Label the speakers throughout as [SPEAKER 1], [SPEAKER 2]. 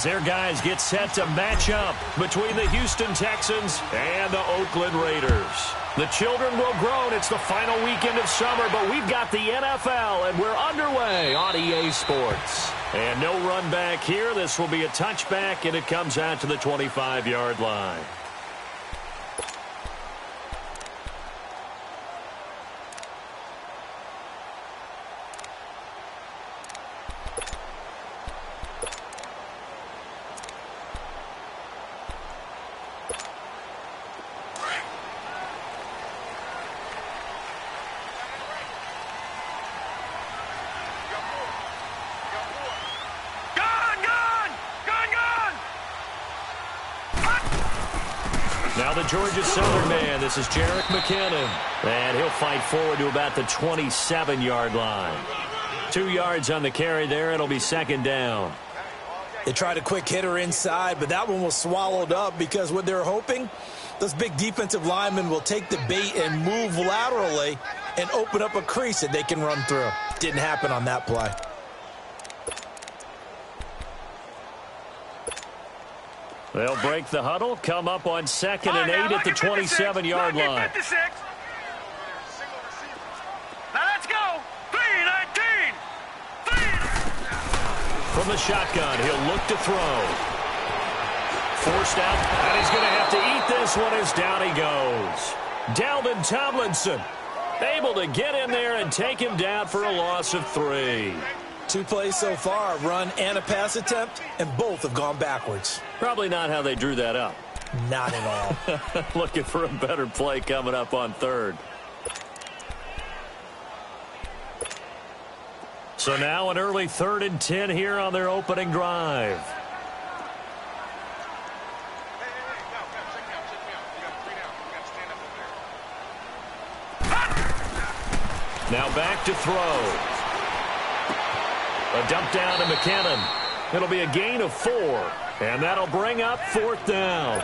[SPEAKER 1] their guys get set to match up between the Houston Texans and the Oakland Raiders. The children will groan. It's the final weekend of summer, but we've got the NFL, and we're underway on EA Sports. And no run back here. This will be a touchback, and it comes out to the 25-yard line. Now the Georgia Southern man, this is Jerick McKinnon. And he'll fight forward to about the 27-yard line. 2 yards on the carry there. It'll be second down.
[SPEAKER 2] They tried a quick hitter inside, but that one was swallowed up because what they're hoping, those big defensive linemen will take the bait and move laterally and open up a crease that they can run through. Didn't happen on that play.
[SPEAKER 1] They'll break the huddle, come up on 2nd and 8 at the 27-yard line.
[SPEAKER 3] 56. Now let's go. 3-19.
[SPEAKER 1] From the shotgun, he'll look to throw. Forced out, and he's going to have to eat this one as down he goes. Dalvin Tomlinson able to get in there and take him down for a loss of 3.
[SPEAKER 2] 2 plays so far, a run and a pass attempt, and both have gone backwards.
[SPEAKER 1] Probably not how they drew that up.
[SPEAKER 2] Not at all.
[SPEAKER 1] Looking for a better play coming up on 3rd. So now an early 3rd and 10 here on their opening drive. Now back to throw. A dump down to McKinnon. It'll be a gain of 4, and that'll bring up 4th down.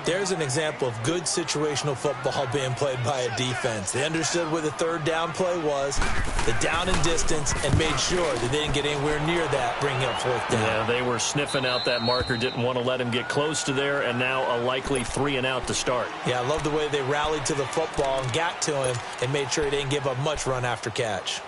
[SPEAKER 2] There's an example of good situational football being played by a defense. They understood where the 3rd down play was, the down and distance, and made sure that they didn't get anywhere near that, bringing up 4th down.
[SPEAKER 1] Yeah, they were sniffing out that marker, didn't want to let him get close to there, and now a likely 3 and out to start.
[SPEAKER 2] Yeah, I love the way they rallied to the football and got to him and made sure he didn't give up much run after catch.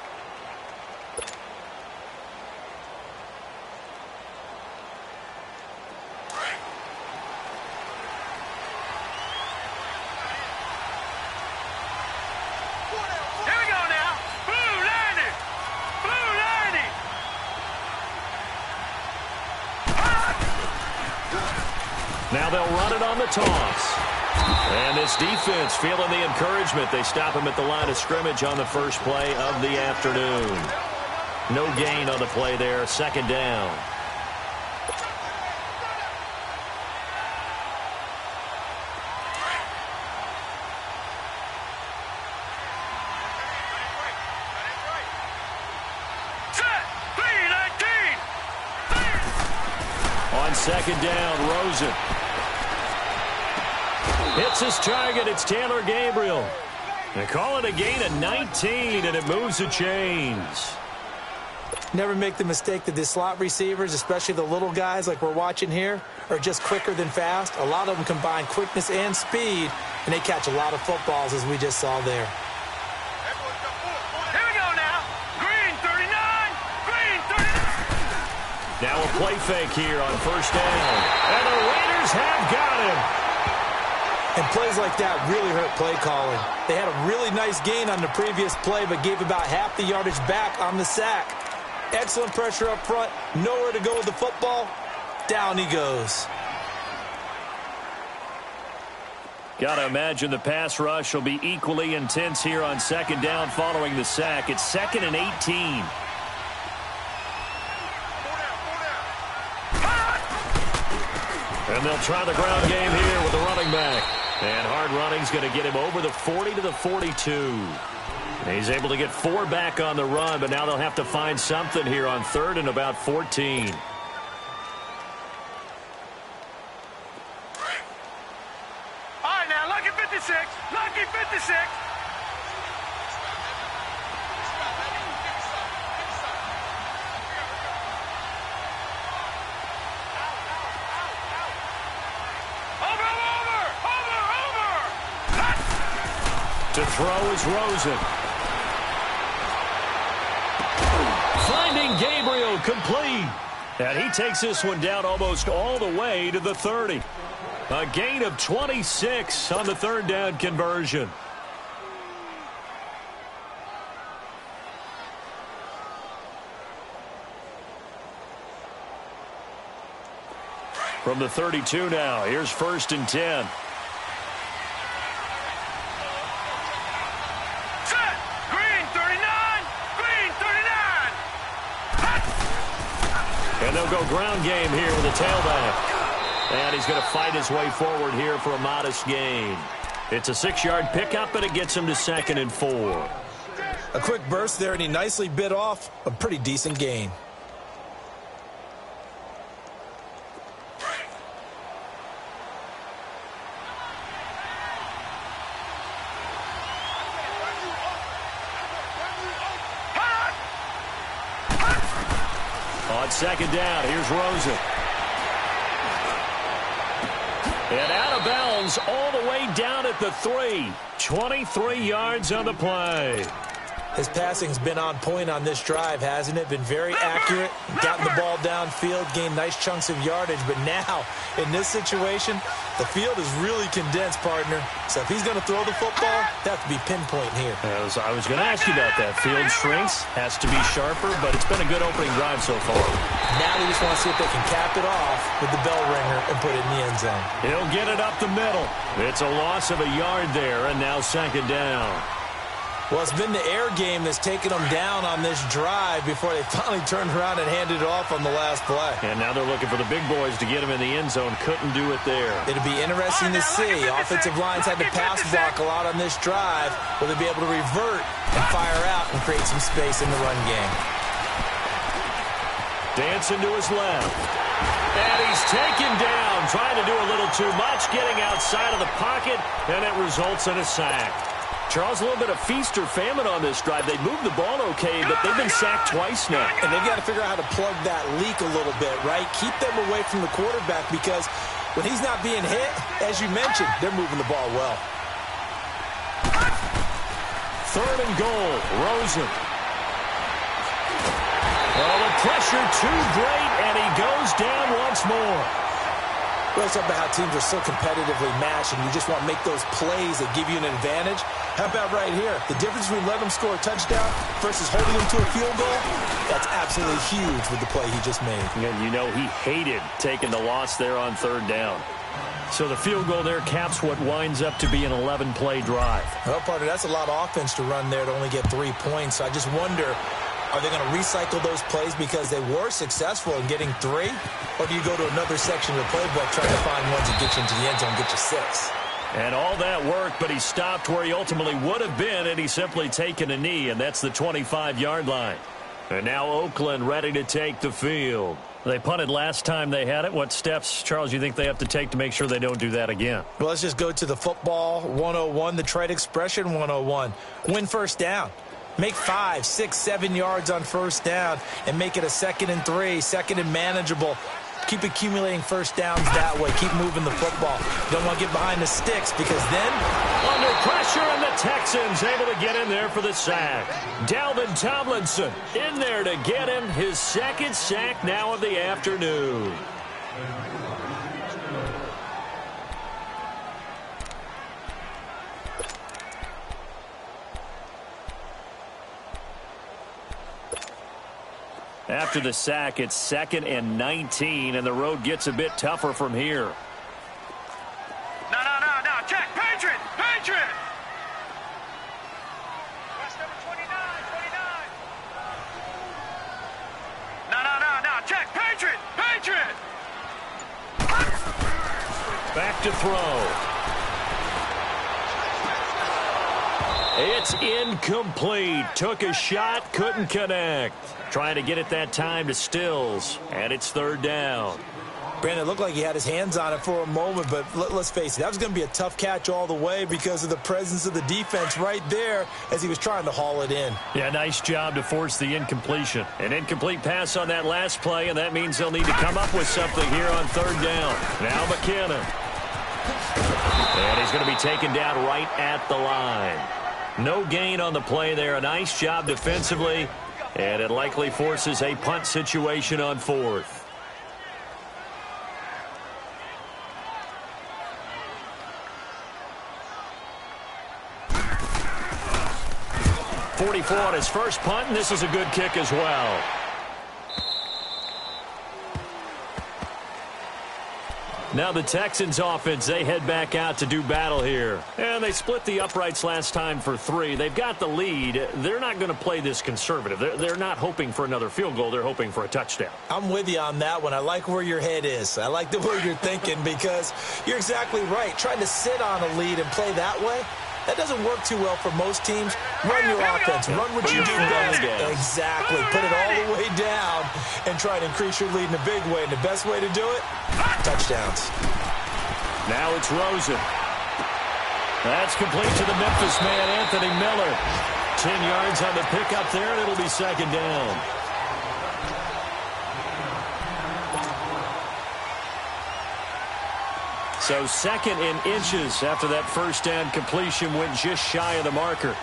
[SPEAKER 1] Now they'll run it on the toss. And this defense feeling the encouragement. They stop him at the line of scrimmage on the first play of the afternoon. No gain on the play there. 2nd down. On 2nd down, Rosen hits his target. It's Taylor Gabriel. They call it a gain of 19, and it moves the chains.
[SPEAKER 2] Never make the mistake that the slot receivers, especially the little guys like we're watching here, are just quicker than fast. A lot of them combine quickness and speed, and they catch a lot of footballs, as we just saw there.
[SPEAKER 3] Here we go now. Green 39. Green 39.
[SPEAKER 1] Now a play fake here on 1st down. And the Raiders have got him.
[SPEAKER 2] And plays like that really hurt play calling. They had a really nice gain on the previous play, but gave about half the yardage back on the sack. Excellent pressure up front. Nowhere to go with the football. Down he goes.
[SPEAKER 1] Got to imagine the pass rush will be equally intense here on 2nd down following the sack. It's 2nd and 18. And they'll try the ground game here with the running back. And hard running's going to get him over the 40 to the 42. He's able to get 4 back on the run, but now they'll have to find something here on 3rd and about 14.
[SPEAKER 3] All right, now, lucky 56. Lucky 56.
[SPEAKER 1] To throw is Rosen. Finding Gabriel complete. And he takes this one down almost all the way to the 30. A gain of 26 on the third down conversion. From the 32 now, here's 1st and 10.
[SPEAKER 3] Set. Green 39. Green 39.
[SPEAKER 1] And they'll go ground game here with a tailback. And he's going to fight his way forward here for a modest gain. It's a 6-yard pickup, and it gets him to 2nd and 4.
[SPEAKER 2] A quick burst there, and he nicely bit off a pretty decent gain.
[SPEAKER 1] On 2nd down, here's Rosen. And out of bounds all the way down at the 3. 23 yards on the play.
[SPEAKER 2] His passing's been on point on this drive, hasn't it? Been very accurate, gotten the ball downfield, gained nice chunks of yardage. But now, in this situation, the field is really condensed, partner. So if he's going to throw the football, that has to be pinpoint here.
[SPEAKER 1] I was going to ask you about that. Field shrinks, has to be sharper, but it's been a good opening drive so far.
[SPEAKER 2] Now they just want to see if they can cap it off with the bell ringer and put it in the end zone.
[SPEAKER 1] He'll get it up the middle. It's a loss of a yard there, and now 2nd down.
[SPEAKER 2] Well, it's been the air game that's taken them down on this drive before they finally turned around and handed it off on the last play.
[SPEAKER 1] And now they're looking for the big boys to get him in the end zone. Couldn't do it there.
[SPEAKER 2] It'll be interesting to see. Offensive lines had to pass block a lot on this drive. Will they be able to revert and fire out and create some space in the run game?
[SPEAKER 1] Dancing to his left. And he's taken down, trying to do a little too much, getting outside of the pocket, and it results in a sack. Charles, a little bit of feast or famine on this drive. They moved the ball okay, but they've been sacked twice now.
[SPEAKER 2] And they've got to figure out how to plug that leak a little bit, right? Keep them away from the quarterback because when he's not being hit, as you mentioned, they're moving the ball well.
[SPEAKER 1] 3rd and goal, Rosen. Oh, the pressure too great, and he goes down once more.
[SPEAKER 2] Well, it's about how teams are so competitively matched, and you just want to make those plays that give you an advantage. How about right here? The difference between letting them score a touchdown versus holding them to a field goal, that's absolutely huge with the play he just made.
[SPEAKER 1] And you know he hated taking the loss there on 3rd down. So the field goal there caps what winds up to be an 11-play drive.
[SPEAKER 2] Well, partner, that's a lot of offense to run there to only get 3 points. So I just wonder, are they going to recycle those plays because they were successful in getting 3? Or do you go to another section of the playbook trying to find ones that get you into the end zone and get you 6?
[SPEAKER 1] And all that work, but he stopped where he ultimately would have been, and he's simply taken a knee, and that's the 25-yard line. And now Oakland ready to take the field. They punted last time they had it. What steps, Charles, you think they have to take to make sure they don't do that again?
[SPEAKER 2] Well, let's just go to the football 101, the trade expression 101. Win 1st down. Make 5, 6, 7 yards on 1st down and make it a 2nd and 3, 2nd and manageable. Keep accumulating 1st downs that way. Keep moving the football. Don't want to get behind the sticks because then...
[SPEAKER 1] Under pressure, and the Texans able to get in there for the sack. Dalvin Tomlinson in there to get him his 2nd sack now of the afternoon. After the sack, it's 2nd and 19, and the road gets a bit tougher from here.
[SPEAKER 3] No. Check. Patriot. Patriot. That's number 29. No. Check. Patriot. Patriot.
[SPEAKER 1] Back to throw. It's incomplete. Took a shot, couldn't connect. Trying to get it that time to Stills, and it's 3rd down.
[SPEAKER 2] Brandon, it looked like he had his hands on it for a moment, but let's face it, that was going to be a tough catch all the way because of the presence of the defense right there as he was trying to haul it in.
[SPEAKER 1] Yeah, nice job to force the incompletion. An incomplete pass on that last play, and that means they'll need to come up with something here on 3rd down. Now McKinnon. And he's going to be taken down right at the line. No gain on the play there. A nice job defensively, and it likely forces a punt situation on 4th. 44 on his first punt, and this is a good kick as well. Now the Texans offense, they head back out to do battle here. And they split the uprights last time for 3. They've got the lead. They're not going to play this conservative. They're not hoping for another field goal. They're hoping for a touchdown.
[SPEAKER 2] I'm with you on that one. I like where your head is. I like the way you're thinking because you're exactly right. Trying to sit on a lead and play that way, that doesn't work too well for most teams. Run your offense. Run what you do best. Exactly. Put it all the way down and try to increase your lead in a big way. And the best way to do it, touchdowns.
[SPEAKER 1] Now it's Rosen. That's complete to the Memphis man, Anthony Miller. 10 yards on the pickup there, and it'll be second down. So second in inches after that first down completion went just shy of the marker.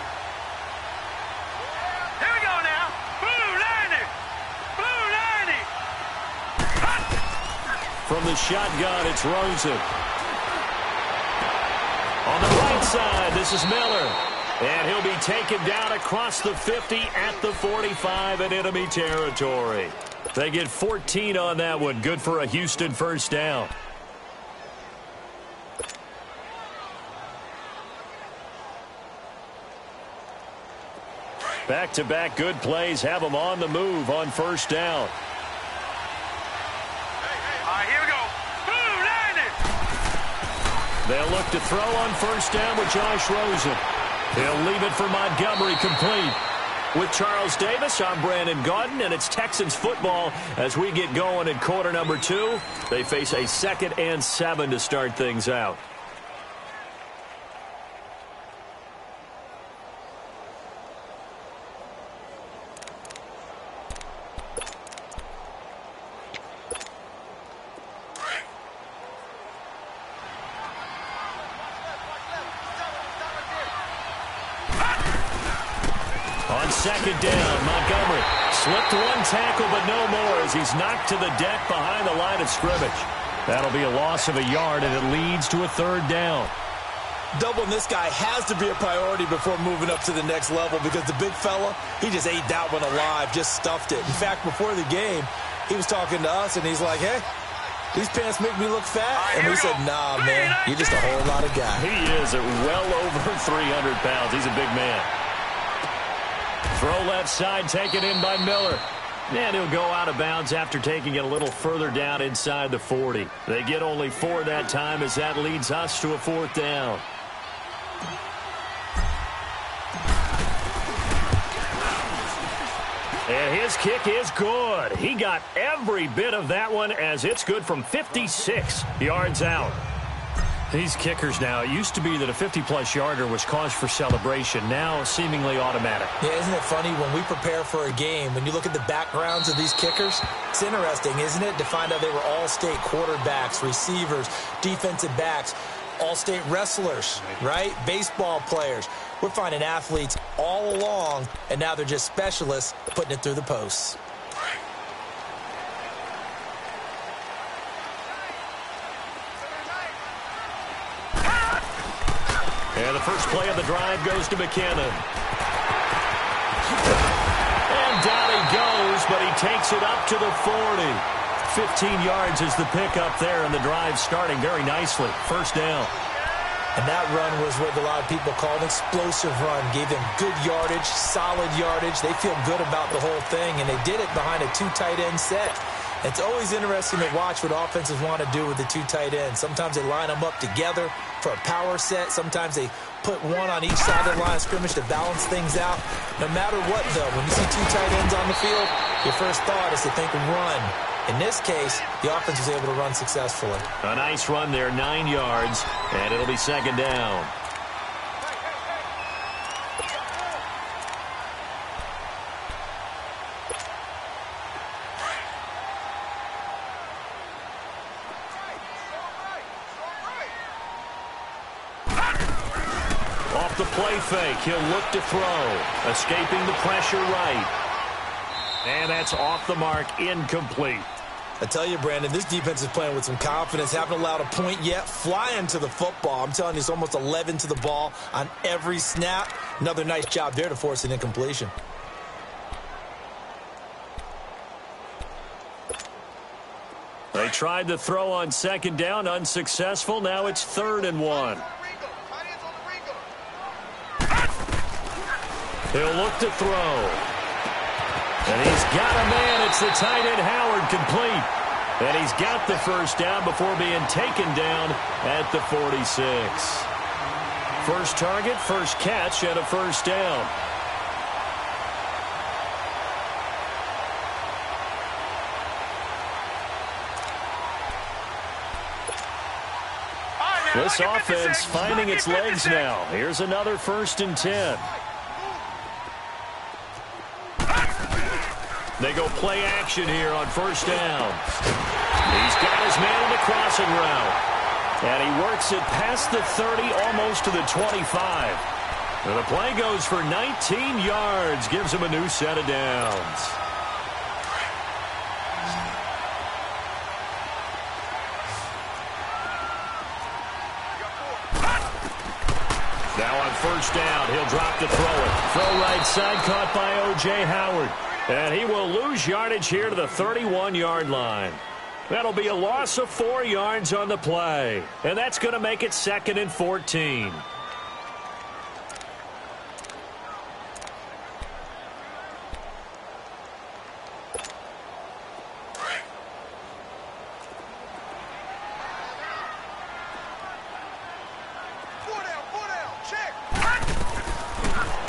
[SPEAKER 3] Here we go now. Blue 90. Blue 90.
[SPEAKER 1] From the shotgun, it's Rosen. On the right side, this is Miller. And he'll be taken down across the 50 at the 45 in enemy territory. They get 14 on that one. Good for a Houston first down. Back-to-back good plays have them on the move on first down.
[SPEAKER 3] All right, here we go. Blue 90.
[SPEAKER 1] They'll look to throw on first down with Josh Rosen. He'll leave it for Montgomery, complete. With Charles Davis, I'm Brandon Gaudin, and it's Texans football as we get going in quarter number 2. They face a 2nd and 7 to start things out. Second down, Montgomery slipped one tackle, but no more as he's knocked to the deck behind the line of scrimmage. That'll be a loss of a yard, and it leads to a 3rd down.
[SPEAKER 2] Doubling this guy has to be a priority before moving up to the next level because the big fella, he just ate that one alive, just stuffed it. In fact, before the game, he was talking to us, and he's like, hey, these pants make me look fat. And we said, nah, man, you're just a whole lot of guy.
[SPEAKER 1] He is at well over 300 pounds. He's a big man. Throw left side, taken in by Miller. And he'll go out of bounds after taking it a little further down inside the 40. They get only 4 that time as that leads us to a 4th down. And his kick is good. He got every bit of that one as it's good from 56 yards out. These kickers now, it used to be that a 50-plus yarder was cause for celebration. Now, seemingly automatic.
[SPEAKER 2] Yeah, isn't it funny when we prepare for a game, when you look at the backgrounds of these kickers, it's interesting, isn't it, to find out they were all-state quarterbacks, receivers, defensive backs, all-state wrestlers, right? Baseball players. We're finding athletes all along, and now they're just specialists putting it through the posts.
[SPEAKER 1] And the first play of the drive goes to McKinnon. And down he goes, but he takes it up to the 40. 15 yards is the pickup there, and the drive starting very nicely. First down.
[SPEAKER 2] And that run was what a lot of people call an explosive run. Gave them good yardage, solid yardage. They feel good about the whole thing, and they did it behind a 2 tight end set. It's always interesting to watch what offenses want to do with the 2 tight ends. Sometimes they line them up together for a power set. Sometimes they put one on each side of the line of scrimmage to balance things out. No matter what, though, when you see 2 tight ends on the field, your first thought is to think run. In this case, the offense was able to run successfully.
[SPEAKER 1] A nice run there, 9 yards, and it'll be second down. the play fake. He'll look to throw. Escaping the pressure right. And that's off the mark, incomplete.
[SPEAKER 2] I tell you, Brandon, this defense is playing with some confidence. Haven't allowed a point yet. Flying to the football. I'm telling you, it's almost 11 to the ball on every snap. Another nice job there to force an incompletion.
[SPEAKER 1] They tried to throw on second down, unsuccessful. Now it's 3rd and 1. He'll look to throw. And he's got a man. It's the tight end, Howard, complete. And he's got the first down before being taken down at the 46. First target, first catch, and a first down. This offense finding its legs now. Here's another 1st and 10. They go play action here on first down. He's got his man in the crossing route. And he works it past the 30, almost to the 25. And the play goes for 19 yards, gives him a new set of downs. Now on first down, he'll drop to throw it. Throw right side, caught by O.J. Howard. And he will lose yardage here to the 31-yard line. That'll be a loss of 4 yards on the play. And that's going to make it 2nd and 14.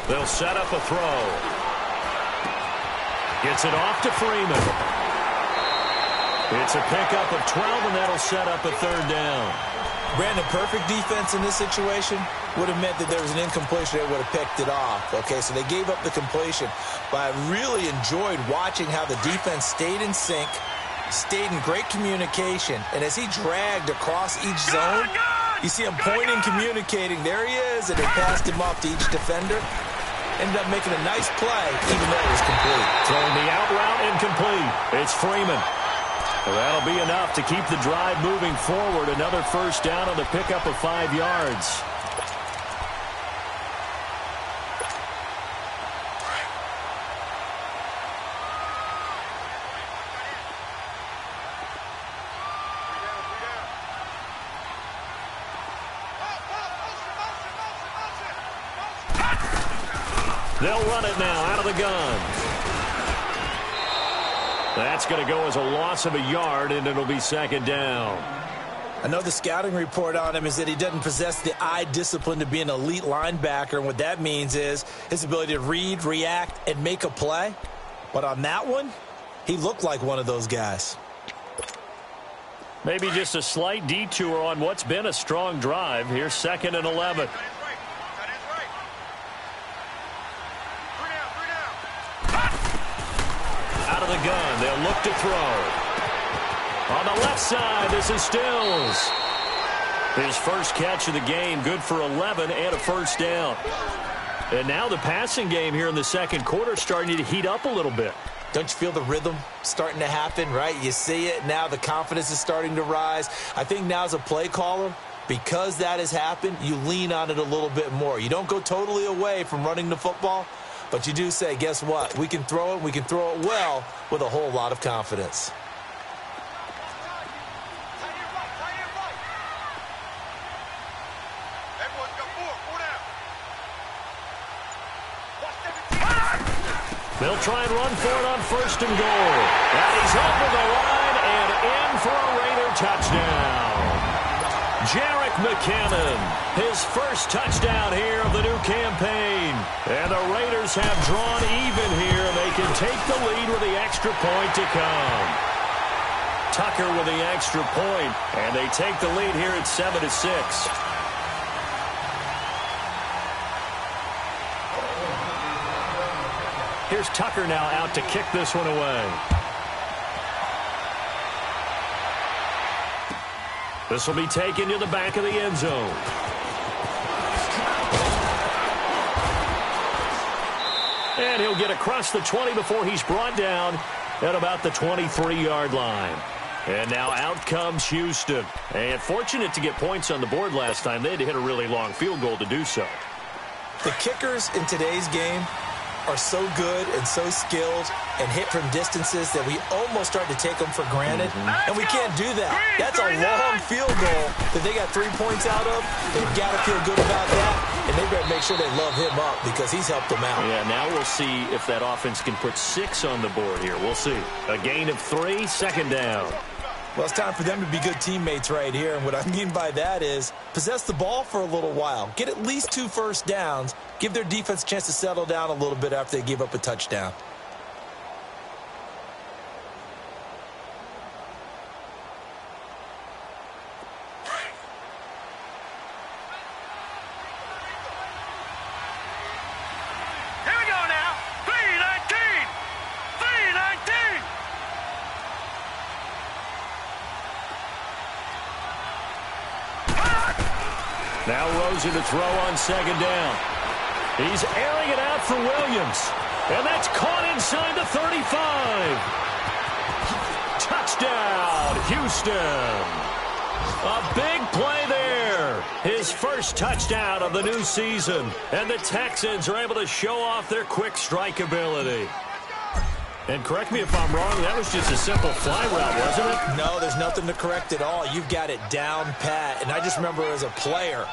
[SPEAKER 1] They'll set up a throw. Gets it off to Freeman. It's a pickup of 12, and that'll set up a 3rd down.
[SPEAKER 2] Brandon, perfect defense in this situation would have meant that there was an incompletion that would have picked it off. Okay, so they gave up the completion. But I really enjoyed watching how the defense stayed in sync, stayed in great communication, and as he dragged across each zone, you see him pointing, communicating. There he is, and they passed him off to each defender. Ended up making a nice play, even though it was complete.
[SPEAKER 1] Throwing the out route incomplete. It's Freeman. Well, that'll be enough to keep the drive moving forward. Another first down on the pickup of 5 yards. They'll run it now out of the gun. That's going to go as a loss of a yard, and it'll be 2nd down.
[SPEAKER 2] I know the scouting report on him is that he doesn't possess the eye discipline to be an elite linebacker, and what that means is his ability to read, react, and make a play. But on that one, he looked like one of those guys.
[SPEAKER 1] Maybe just a slight detour on what's been a strong drive. Here's 2nd and 11. Out of the gun, they'll look to throw. On the left side, this is Stills. His first catch of the game, good for 11 and a first down. And now the passing game here in the second quarter starting to heat up a little bit.
[SPEAKER 2] Don't you feel the rhythm starting to happen, right? You see it now. The confidence is starting to rise. I think now as a play caller, because that has happened, you lean on it a little bit more. You don't go totally away from running the football, but you do say, guess what? We can throw it. We can throw it well with a whole lot of confidence.
[SPEAKER 1] They'll try and run for it on 1st and goal. And he's over the line and in for a Raider touchdown. Jerick McKinnon, his first touchdown here of the new campaign. And the Raiders have drawn even here. They can take the lead with the extra point to come. Tucker with the extra point, and they take the lead here at 7-6. Here's Tucker now out to kick this one away. This will be taken to the back of the end zone. And he'll get across the 20 before he's brought down at about the 23-yard line. And now out comes Houston. And fortunate to get points on the board last time. They had to hit a really long field goal to do so.
[SPEAKER 2] The kickers in today's game are so good and so skilled and hit from distances that we almost start to take them for granted. And we can't do that. That's a long field goal that they got 3 points out of. They've got to feel good about that, and they better make sure they love him up because he's helped them out.
[SPEAKER 1] Yeah, now we'll see if that offense can put 6 on the board here. We'll see. A gain of 3, second down.
[SPEAKER 2] Well, it's time for them to be good teammates right here. And what I mean by that is possess the ball for a little while. Get at least 2 first downs. Give their defense a chance to settle down a little bit after they give up a touchdown.
[SPEAKER 3] Here we go now. 3-19. 3-19.
[SPEAKER 1] Now Rosen to throw on second down. He's airing it out for Williams. And that's caught inside the 35. Touchdown, Houston. A big play there. His first touchdown of the new season. And the Texans are able to show off their quick strike ability. And correct me if I'm wrong, that was just a simple fly route, wasn't it?
[SPEAKER 2] No, there's nothing to correct at all. You've got it down pat. And I just remember as a player,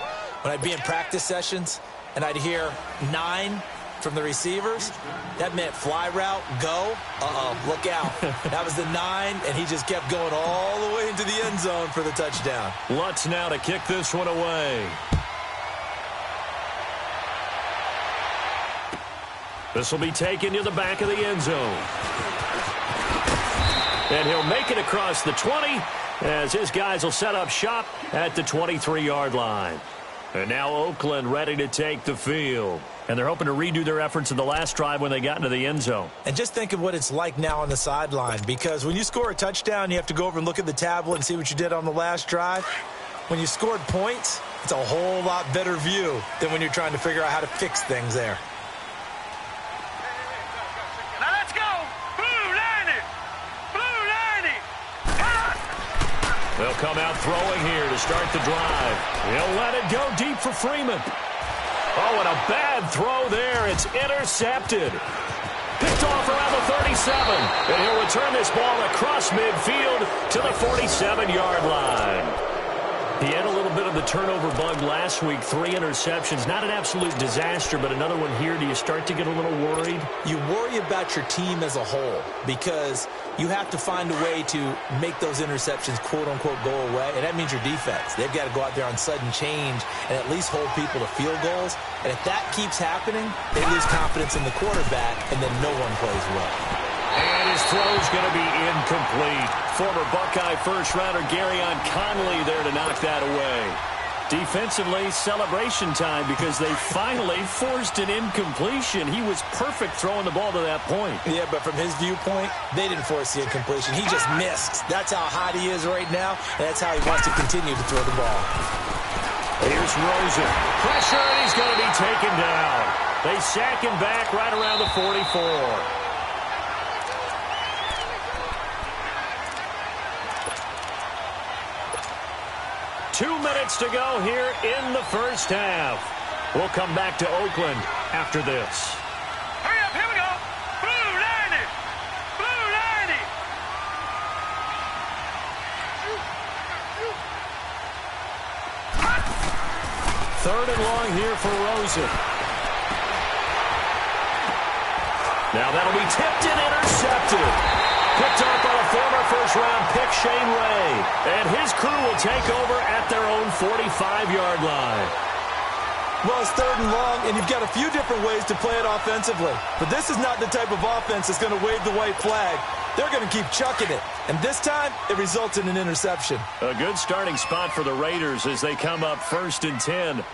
[SPEAKER 2] when I'd be in practice sessions and I'd hear 9 from the receivers, that meant fly route, go. Look out. That was the 9, and he just kept going all the way into the end zone for the touchdown.
[SPEAKER 1] Lutz now to kick this one away. This will be taken to the back of the end zone. And he'll make it across the 20 as his guys will set up shop at the 23-yard line. And now Oakland ready to take the field. And they're hoping to redo their efforts in the last drive when they got into the end zone.
[SPEAKER 2] And just think of what it's like now on the sideline, because when you score a touchdown, you have to go over and look at the tablet and see what you did on the last drive. When you scored points, it's a whole lot better view than when you're trying to figure out how to fix things there.
[SPEAKER 3] Now let's go. Blue 90. Blue 90.
[SPEAKER 1] They'll come out throwing here to start the drive. He'll let it go deep for Freeman. Oh, and a bad throw there. It's intercepted. Picked off around the 37. And he'll return this ball across midfield to the 47-yard line. He had a little bit of the turnover bug last week. 3 interceptions. Not an absolute disaster, but another one here. Do you start to get a little worried?
[SPEAKER 2] You worry about your team as a whole because you have to find a way to make those interceptions, quote-unquote, go away, and that means your defense. They've got to go out there on sudden change and at least hold people to field goals. And if that keeps happening, they lose confidence in the quarterback, and then no one plays well.
[SPEAKER 1] And his throw's going to be incomplete. Former Buckeye first-rounder Garyon Conley there to knock that away. Defensively, celebration time because they finally forced an incompletion. He was perfect throwing the ball to that point.
[SPEAKER 2] Yeah, but from his viewpoint, they didn't force the incompletion. He just missed. That's how hot he is right now, and that's how he wants to continue to throw the ball.
[SPEAKER 1] Here's Rosen. Pressure, and he's going to be taken down. They sack him back right around the 44. 2 minutes to go here in the first half. We'll come back to Oakland after this.
[SPEAKER 3] Hurry up, here we go. Blue 90. Blue 90.
[SPEAKER 1] Third and long here for Rosen. Now that'll be tipped and intercepted. Picked up by a former first-round pick, Shane Ray. And his crew will take over at their own 45-yard line.
[SPEAKER 2] Well, it's third and long, and you've got a few different ways to play it offensively. But this is not the type of offense that's going to wave the white flag. They're going to keep chucking it. And this time, it results in an interception.
[SPEAKER 1] A good starting spot for the Raiders as they come up 1st and 10.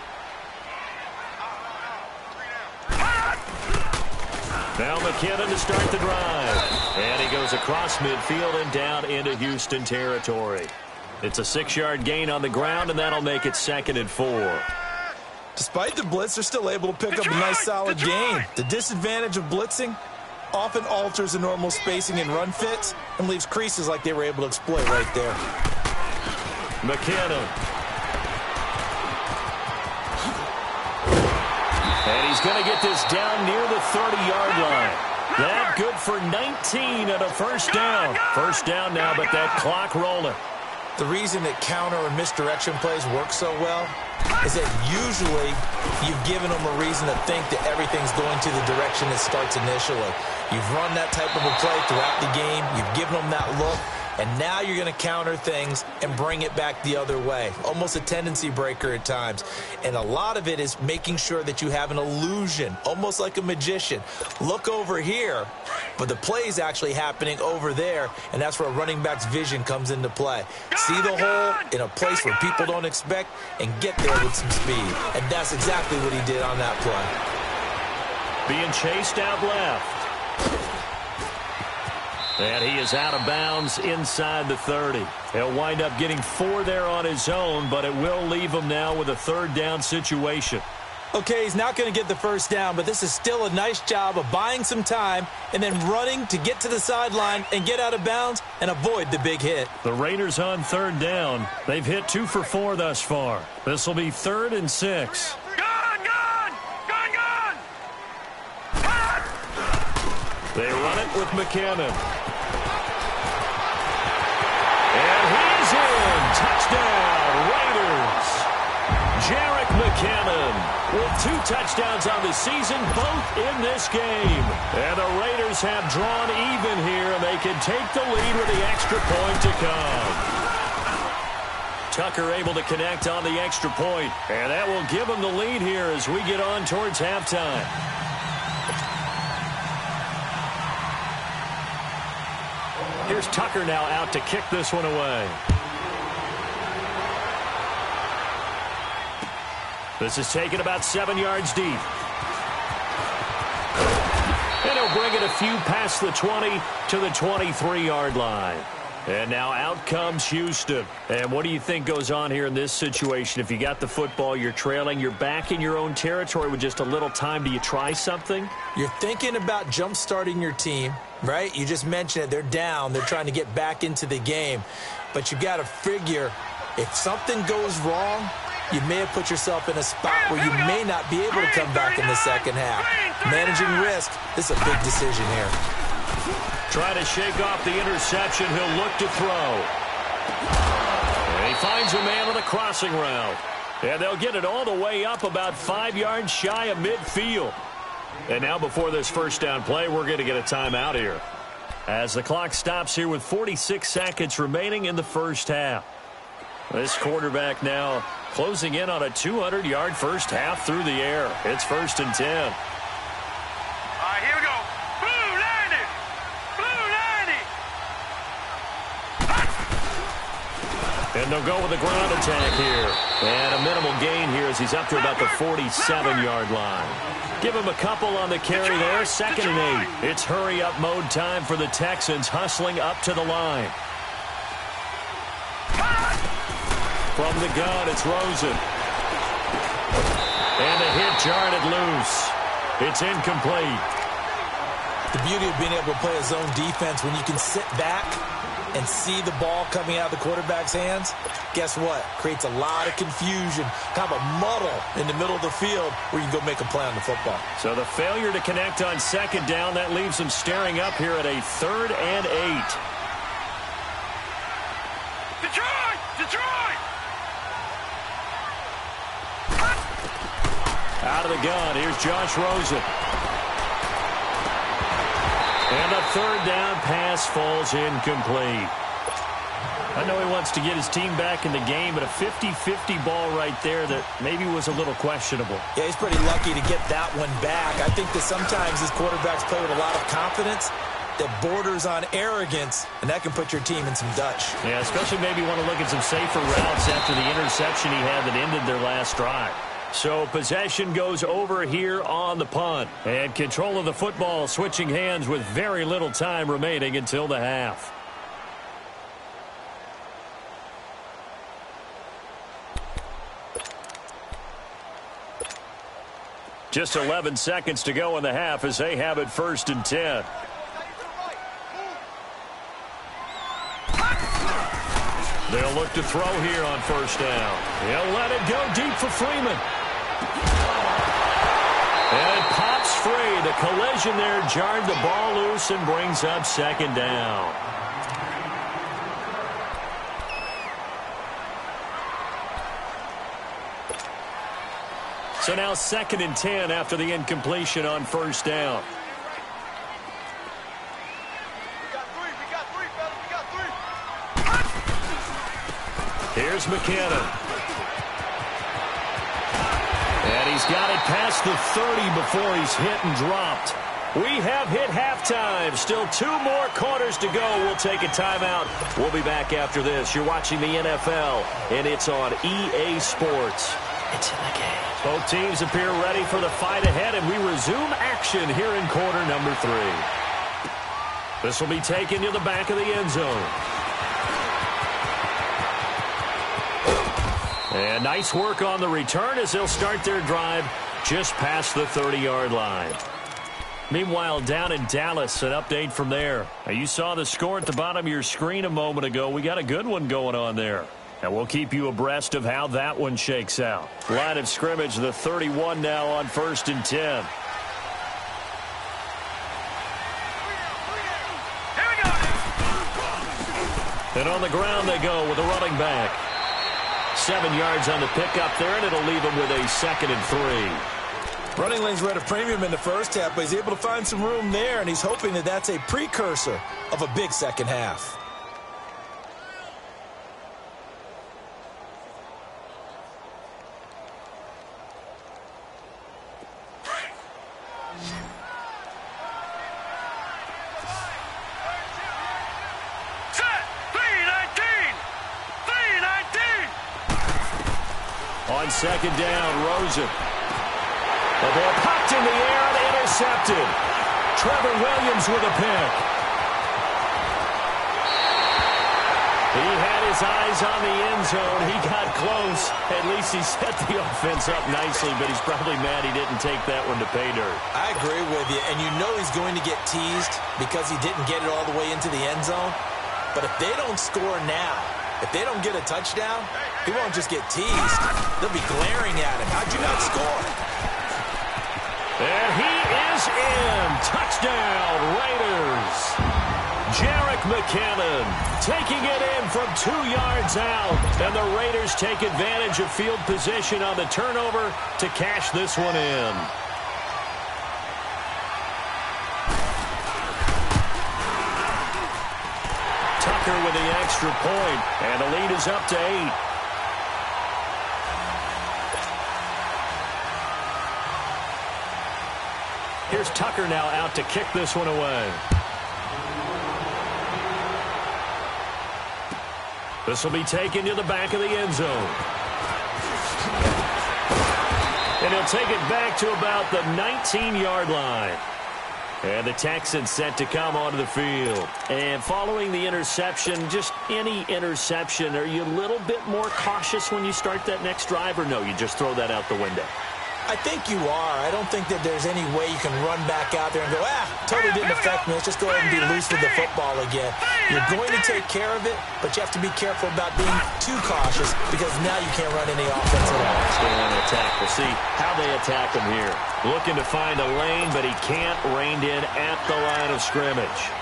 [SPEAKER 1] Now McKinnon to start the drive. And he goes across midfield and down into Houston territory. It's a 6-yard gain on the ground, and that'll make it 2nd and 4.
[SPEAKER 2] Despite the blitz, they're still able to pick up a nice solid gain. The disadvantage of blitzing often alters the normal spacing and run fits and leaves creases like they were able to exploit right there.
[SPEAKER 1] McKinnon. And he's going to get this down near the 30-yard line. That good for 19 and a first down. First down now, but that clock rolling.
[SPEAKER 2] The reason that counter and misdirection plays work so well is that usually you've given them a reason to think that everything's going to the direction it starts initially. You've run that type of a play throughout the game. You've given them that look. And now you're going to counter things and bring it back the other way. Almost a tendency breaker at times. And a lot of it is making sure that you have an illusion, almost like a magician. Look over here, but the play is actually happening over there, and that's where a running back's vision comes into play. See the hole in a place where people don't expect and get there with some speed. And that's exactly what he did on that play.
[SPEAKER 1] Being chased out left. And he is out of bounds inside the 30. He'll wind up getting 4 there on his own, but it will leave him now with a third down situation.
[SPEAKER 2] Okay, he's not going to get the first down, but this is still a nice job of buying some time and then running to get to the sideline and get out of bounds and avoid the big hit.
[SPEAKER 1] The Raiders on third down. They've hit 2 for 4 thus far. This will be 3rd and 6. They run it with McKinnon. And he's in. Touchdown, Raiders. Jarek McKinnon with 2 touchdowns on the season, both in this game. And the Raiders have drawn even here, and they can take the lead with the extra point to come. Tucker able to connect on the extra point, and that will give him the lead here as we get on towards halftime. Here's Tucker now out to kick this one away. This is taken about 7 yards deep. And he'll bring it a few past the 20 to the 23-yard line. And now out comes Houston. And what do you think goes on here in this situation? If you got the football, you're trailing, you're back in your own territory with just a little time. Do you try something?
[SPEAKER 2] You're thinking about jump-starting your team, right? You just mentioned it. They're down. They're trying to get back into the game. But you got to figure if something goes wrong, you may have put yourself in a spot where you may not be able to come back in the second half. Managing risk, this is a big decision here.
[SPEAKER 1] Trying to shake off the interception. He'll look to throw. And he finds a man on a crossing route. And they'll get it all the way up about 5 yards shy of midfield. And now before this first down play, we're going to get a timeout here. As the clock stops here with 46 seconds remaining in the first half. This quarterback now closing in on a 200-yard first half through the air. It's 1st and 10.
[SPEAKER 3] All right, here we go. Blue 90. Blue 90.
[SPEAKER 1] And they'll go with a ground attack here. And a minimal gain here as he's up to about the 47-yard line. Give him a couple on the carry there. 2nd and 8. It's hurry-up mode time for the Texans, hustling up to the line. From the gun, it's Rosen. And a hit jarred it loose. It's incomplete.
[SPEAKER 2] The beauty of being able to play a zone defense when you can sit back and see the ball coming out of the quarterback's hands, guess what? Creates a lot of confusion, kind of a muddle in the middle of the field where you can go make a play on the football.
[SPEAKER 1] So the failure to connect on 2nd down, that leaves them staring up here at a 3rd and 8.
[SPEAKER 3] Detroit! Detroit!
[SPEAKER 1] Out of the gun, here's Josh Rosen. And the 3rd down pass falls incomplete. I know he wants to get his team back in the game, but a 50-50 ball right there that maybe was a little questionable.
[SPEAKER 2] Yeah, he's pretty lucky to get that one back. I think that sometimes these quarterbacks play with a lot of confidence that borders on arrogance, and that can put your team in some Dutch.
[SPEAKER 1] Yeah, especially maybe want to look at some safer routes after the interception he had that ended their last drive. So possession goes over here on the punt. And control of the football switching hands with very little time remaining until the half. Just 11 seconds to go in the half as they have it 1st and 10. They'll look to throw here on 1st down. He'll let it go deep for Freeman. And it pops free. The collision there jarred the ball loose and brings up 2nd down. So now 2nd and 10 after the incompletion on 1st down. Here's McKinnon. And he's got it past the 30 before he's hit and dropped. We have hit halftime. Still 2 more quarters to go. We'll take a timeout. We'll be back after this. You're watching the NFL, and it's on EA Sports. It's in the game. Both teams appear ready for the fight ahead, and we resume action here in quarter number 3. This will be taken to the back of the end zone. And nice work on the return as they'll start their drive just past the 30-yard line. Meanwhile, down in Dallas, an update from there. Now, you saw the score at the bottom of your screen a moment ago. We got a good one going on there. And we'll keep you abreast of how that one shakes out. Line of scrimmage, the 31 now on 1st and 10.
[SPEAKER 3] Here we go.
[SPEAKER 1] And on the ground they go with a running back. 7 yards on the pickup there, and it'll leave him with a 2nd and 3.
[SPEAKER 2] Running lanes were at a premium in the first half, but he's able to find some room there, and he's hoping that that's a precursor of a big second half.
[SPEAKER 1] On 2nd down, Rosen. The ball popped in the air and intercepted. Trevor Williams with a pick. He had his eyes on the end zone. He got close. At least he set the offense up nicely, but he's probably mad he didn't take that one to pay dirt.
[SPEAKER 2] I agree with you, and you know he's going to get teased because he didn't get it all the way into the end zone. But if they don't score now, if they don't get a touchdown, he won't just get teased. They'll be glaring at him. How'd you not score?
[SPEAKER 1] And he is in. Touchdown, Raiders. Jerick McKinnon taking it in from 2 yards out. And the Raiders take advantage of field position on the turnover to cash this one in. Tucker with the extra point, and the lead is up to 8. Here's Tucker now out to kick this one away. This will be taken to the back of the end zone. And he'll take it back to about the 19-yard line. And the Texans set to come onto the field. And following the interception, just any interception, are you a little bit more cautious when you start that next drive, or no, you just throw that out the window?
[SPEAKER 2] I think you are. I don't think that there's any way you can run back out there and go, totally didn't affect me. Let's just go ahead and be loose with the football again. You're going to take care of it, but you have to be careful about being too cautious because now you can't run any offense at all.
[SPEAKER 1] Stay on attack. We'll see how they attack him here. Looking to find a lane, but he can't rein in at the line of scrimmage.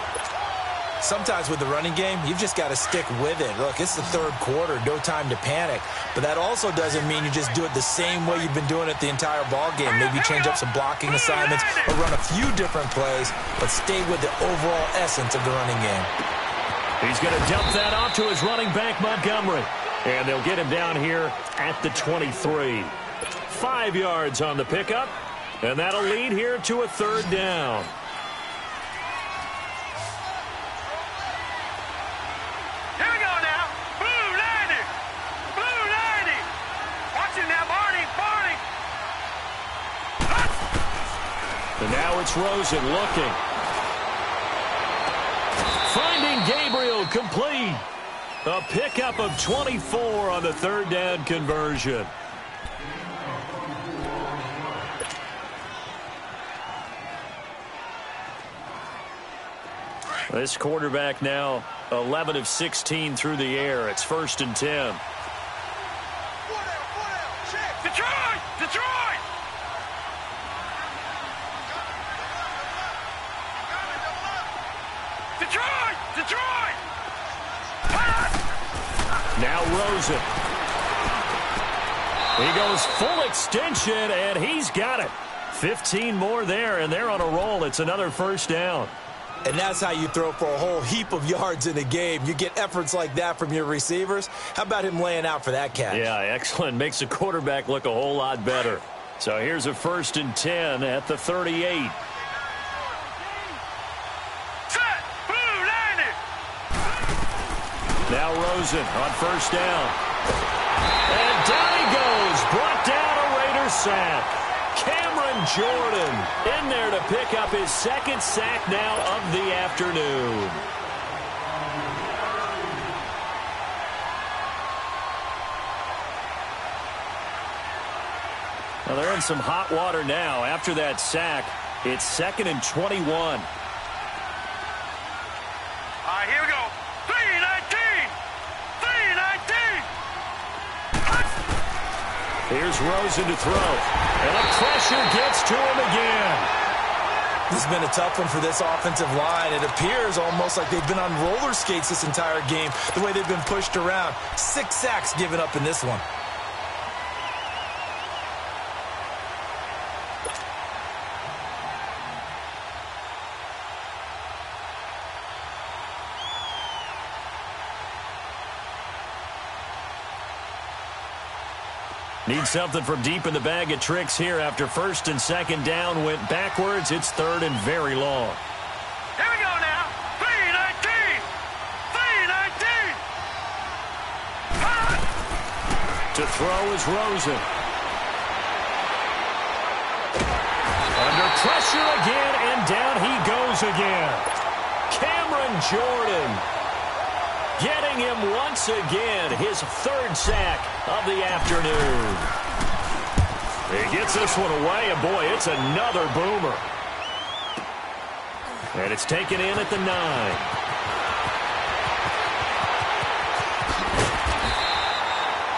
[SPEAKER 2] Sometimes with the running game, you've just got to stick with it. Look, it's the third quarter, no time to panic. But that also doesn't mean you just do it the same way you've been doing it the entire ball game. Maybe change up some blocking assignments or run a few different plays, but stay with the overall essence of the running game.
[SPEAKER 1] He's going to dump that off to his running back, Montgomery. And they'll get him down here at the 23. 5 yards on the pickup, and that'll lead here to a 3rd down. And now it's Rosen looking. Finding Gabriel complete. A pickup of 24 on the 3rd down conversion. This quarterback now 11 of 16 through the air. It's 1st and 10.
[SPEAKER 3] Detroit! Detroit! Detroit! Detroit!
[SPEAKER 1] Now Rosen. He goes full extension, and he's got it. 15 more there, and they're on a roll. It's another 1st down.
[SPEAKER 2] And that's how you throw for a whole heap of yards in a game. You get efforts like that from your receivers. How about him laying out for that catch?
[SPEAKER 1] Yeah, excellent. Makes the quarterback look a whole lot better. So here's a 1st and 10 at the 38.
[SPEAKER 3] Set! Blue landed!
[SPEAKER 1] Now Rosen on 1st down. And down he goes. Brought down a Raiders sack. Cameron Jordan in there to pick up his 2nd sack now of the afternoon. Well, they're in some hot water now. After that sack, it's 2nd and 21.
[SPEAKER 3] All right, here we go. 3-19! 3-19!
[SPEAKER 1] Here's Rosen to throw. And the pressure gets to him again.
[SPEAKER 2] This has been a tough one for this offensive line. It appears almost like they've been on roller skates this entire game, the way they've been pushed around. 6 sacks given up in this one.
[SPEAKER 1] Need something from deep in the bag of tricks here after 1st and 2nd down went backwards. It's 3rd and very long.
[SPEAKER 3] Here we go now. 3-19! 3-19!
[SPEAKER 1] To throw is Rosen. Under pressure again, and down he goes again. Cameron Jordan getting him once again, his 3rd sack of the afternoon. He gets this one away, and boy, it's another boomer. And it's taken in at the 9.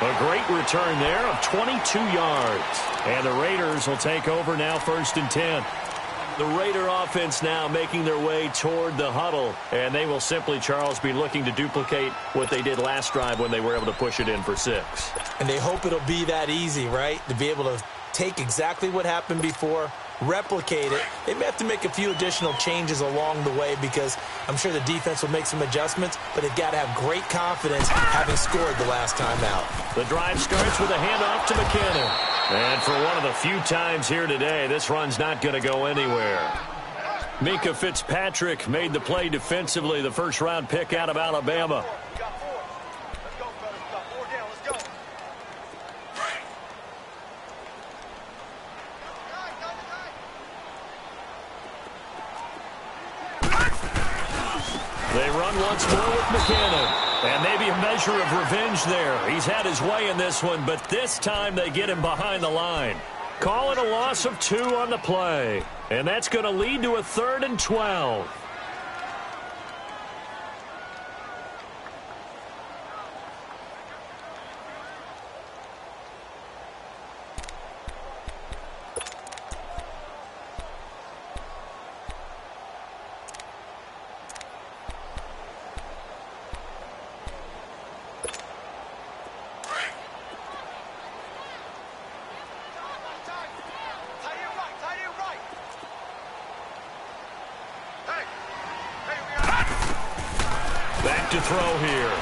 [SPEAKER 1] A great return there of 22 yards. And the Raiders will take over now 1st and 10. The Raider offense now making their way toward the huddle. And they will simply, Charles, be looking to duplicate what they did last drive when they were able to push it in for 6.
[SPEAKER 2] And they hope it'll be that easy, right? To be able to take exactly what happened before, replicate it. They may have to make a few additional changes along the way because I'm sure the defense will make some adjustments, but they've got to have great confidence having scored the last time out.
[SPEAKER 1] The drive starts with a handoff to McKinnon. And for one of the few times here today, this run's not going to go anywhere. Mika Fitzpatrick made the play defensively, the 1st-round pick out of Alabama. They run once more with McKinnon. And maybe a measure of revenge there. He's had his way in this one, but this time they get him behind the line. Call it a loss of 2 on the play. And that's going to lead to a 3rd and 12. To throw here.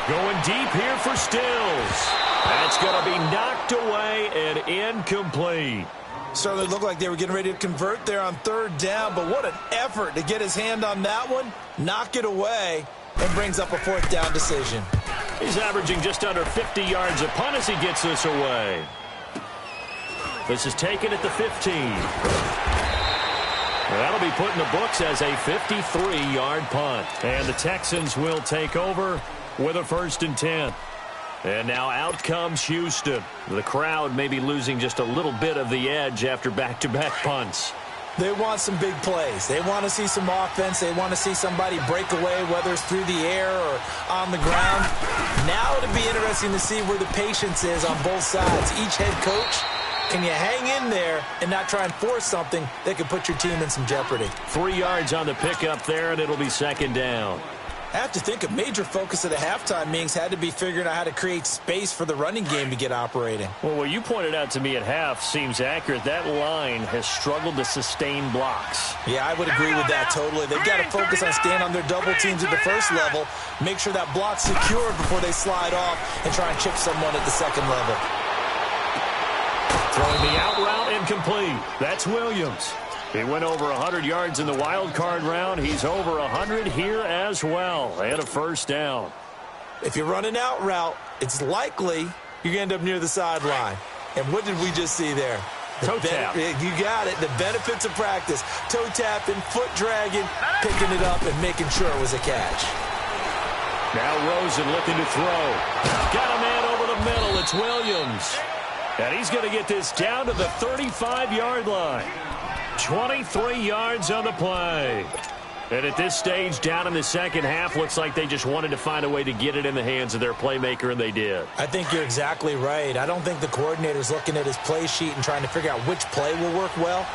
[SPEAKER 1] Going deep here for Stills. That's going to be knocked away and incomplete.
[SPEAKER 2] Certainly looked like they were getting ready to convert there on 3rd down, but what an effort to get his hand on that one, knock it away, and brings up a 4th down decision.
[SPEAKER 1] He's averaging just under 50 yards a punt as he gets this away. This is taken at the 15. That'll be put in the books as a 53-yard punt. And the Texans will take over with a 1st and 10. And now out comes Houston. The crowd may be losing just a little bit of the edge after back-to-back punts.
[SPEAKER 2] They want some big plays. They want to see some offense. They want to see somebody break away, whether it's through the air or on the ground. Now it'll be interesting to see where the patience is on both sides. Each head coach, can you hang in there and not try and force something that could put your team in some jeopardy?
[SPEAKER 1] 3 yards on the pickup there, and it'll be second down.
[SPEAKER 2] I have to think a major focus of the halftime meetings had to be figuring out how to create space for the running game to get operating.
[SPEAKER 1] Well, what you pointed out to me at half seems accurate. That line has struggled to sustain blocks.
[SPEAKER 2] Yeah, I would agree with that totally. They've got to focus on staying on their double teams at the first level, make sure that block's secured before they slide off and try and chip someone at the second level.
[SPEAKER 1] Throwing the out route incomplete. That's Williams. He went over 100 yards in the wild card round. He's over 100 here as well. And a first down.
[SPEAKER 2] If you run an out route, it's likely you're going to end up near the sideline. And what did we just see there?
[SPEAKER 1] Toe tap.
[SPEAKER 2] You got it. The benefits of practice. Toe tapping, foot dragging, picking it up, and making sure it was a catch.
[SPEAKER 1] Now Rosen looking to throw. Got a man over the middle. It's Williams. And he's going to get this down to the 35-yard line. 23 yards on the play. And at this stage, down in the second half, looks like they just wanted to find a way to get it in the hands of their playmaker, and they did.
[SPEAKER 2] I think you're exactly right. I don't think the coordinator's looking at his play sheet and trying to figure out which play will work well.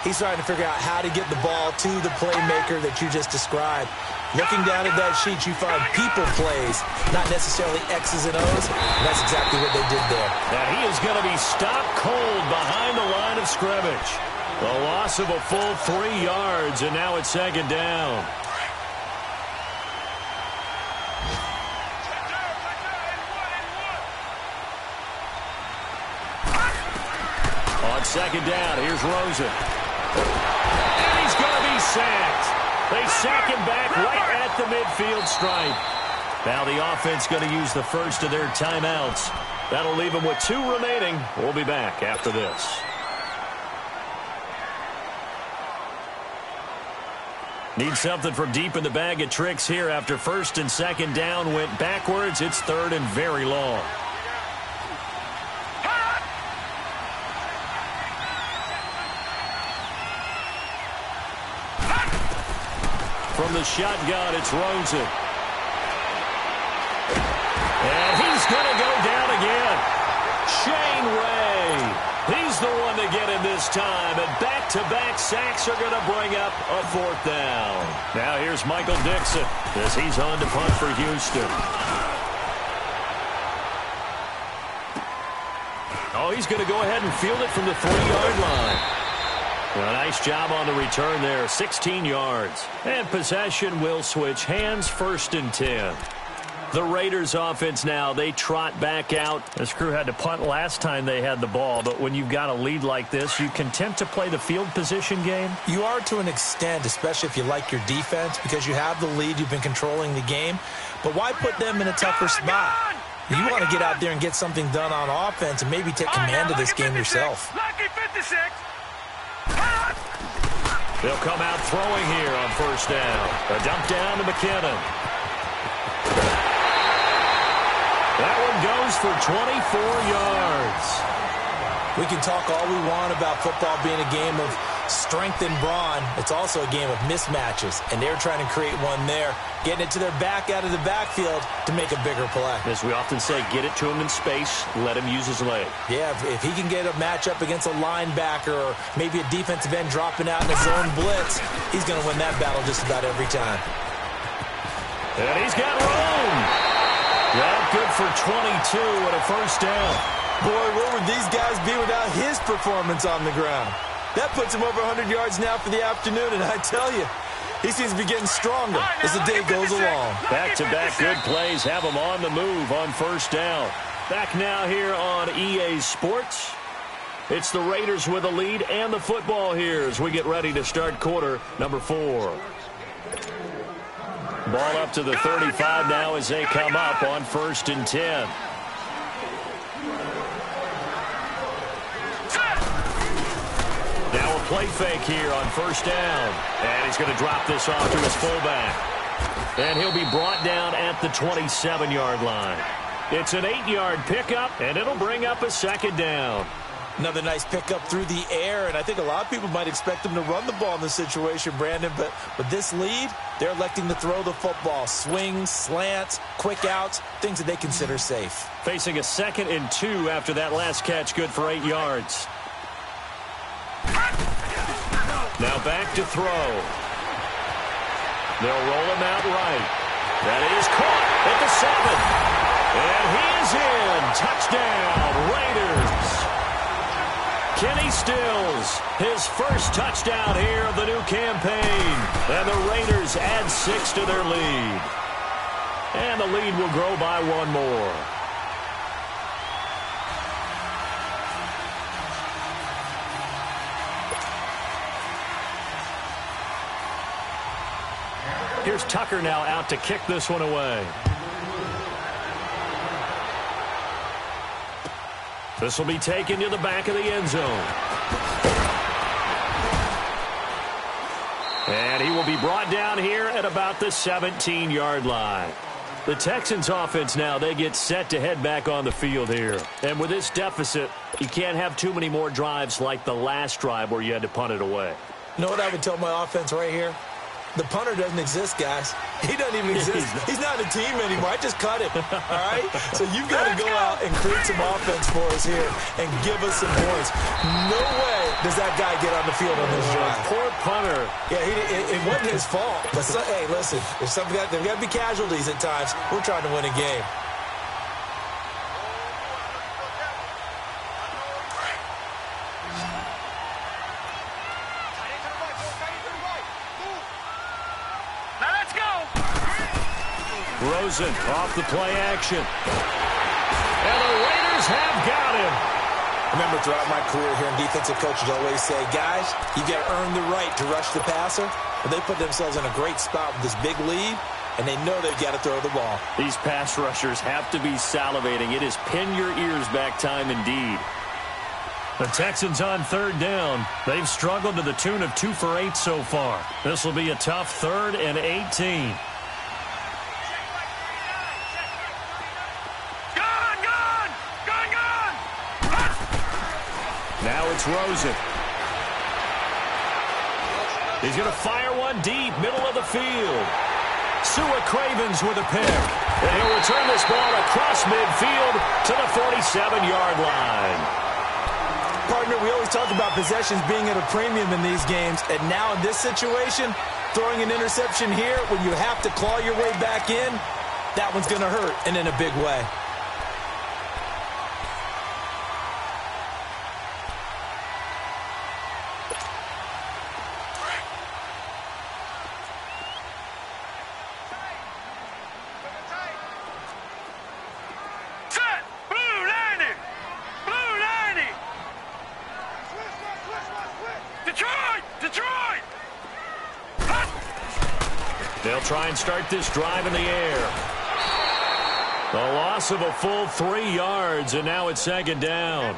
[SPEAKER 2] He's trying to figure out how to get the ball to the playmaker that you just described. Looking down at that sheet, you find people plays, not necessarily X's and O's. And that's exactly what they did there.
[SPEAKER 1] Now he is going to be stopped cold behind the line of scrimmage. A loss of a full 3 yards, and now it's second down. On second down, here's Rosen. And he's going to be sacked. They sack him back right at the midfield stripe. Now the offense going to use the first of their timeouts. That'll leave them with 2 remaining. We'll be back after this. Need something from deep in the bag of tricks here after first and second down went backwards. It's third and very long. From the shotgun, it's Rosen. And he's going to go down again. Shane Ray. He's the one to get in this time, and back-to-back sacks are going to bring up a fourth down. Now here's Michael Dixon as he's on to punt for Houston. Oh, he's going to go ahead and field it from the 3-yard line. Well, nice job on the return there, 16 yards. And possession will switch hands, first and 10. The Raiders offense now, they trot back out. This crew had to punt last time they had the ball, but when you've got a lead like this, you content to play the field position game?
[SPEAKER 2] You are to an extent, especially if you like your defense, because you have the lead, you've been controlling the game. But why put them in a tougher spot? You want to get out there and get something done on offense and maybe take command of this game yourself.
[SPEAKER 1] They'll come out throwing here on first down. A dump down to McKinnon. That one goes for 24 yards.
[SPEAKER 2] We can talk all we want about football being a game of strength and brawn. It's also a game of mismatches, and they're trying to create one there, getting it to their back out of the backfield to make a bigger play.
[SPEAKER 1] As we often say, get it to him in space, let him use his leg.
[SPEAKER 2] Yeah, if he can get a matchup against a linebacker or maybe a defensive end dropping out in a zone blitz, he's going to win that battle just about every time.
[SPEAKER 1] And he's got room. Well, good for 22 and a first down.
[SPEAKER 2] Boy, where would these guys be without his performance on the ground? That puts him over 100 yards now for the afternoon, and I tell you, he seems to be getting stronger as the day goes along.
[SPEAKER 1] Back-to-back good plays have him on the move on first down. Back now here on EA Sports. It's the Raiders with a lead and the football here as we get ready to start quarter number 4. Ball up to the 35 now as they come up on first and 10. Now a play fake here on first down. And he's going to drop this off to his fullback. And he'll be brought down at the 27-yard line. It's an 8-yard pickup, and it'll bring up a second down.
[SPEAKER 2] Another nice pickup through the air, and I think a lot of people might expect them to run the ball in this situation, Brandon, but with this lead, they're electing to throw the football. Swings, slants, quick outs, things that they consider safe.
[SPEAKER 1] Facing a 2nd and 2 after that last catch, good for 8 yards. Now back to throw. They'll roll him out right. That is caught at the 7. And he is in. Touchdown, Raiders. Kenny Stills, his first touchdown here of the new campaign. And the Raiders add 6 to their lead. And the lead will grow by 1 more. Here's Tucker now out to kick this one away. This will be taken to the back of the end zone. And he will be brought down here at about the 17-yard line. The Texans offense now, they get set to head back on the field here. And with this deficit, you can't have too many more drives like the last drive where you had to punt it away.
[SPEAKER 2] You know what I would tell my offense right here? The punter doesn't exist, guys. He doesn't even exist. He's not a team anymore. I just cut him, all right? So you've got to go out and create some offense for us here and give us some points. No way does that guy get on the field on this drive.
[SPEAKER 1] Poor punter.
[SPEAKER 2] Yeah, it wasn't his fault. But, hey, listen, there's got to be casualties at times. We're trying to win a game.
[SPEAKER 1] Rosen off the play action. And the Raiders have got him.
[SPEAKER 2] I remember throughout my career hearing defensive coaches always say, guys, you got to earn the right to rush the passer. But they put themselves in a great spot with this big lead, and they know they've got to throw the ball.
[SPEAKER 1] These pass rushers have to be salivating. It is pin your ears back time indeed. The Texans on 3rd down. They've struggled to the tune of 2 for 8 so far. This will be a tough 3rd and 18. Now it's Rosen. He's going to fire one deep, middle of the field. Sua Cravens with a pick. And he'll return this ball across midfield to the 47-yard line.
[SPEAKER 2] Partner, we always talk about possessions being at a premium in these games. And now in this situation, throwing an interception here when you have to claw your way back in, that one's going to hurt, and in a big way.
[SPEAKER 1] They'll try and start this drive in the air. A loss of a full 3 yards, and now it's 2nd down.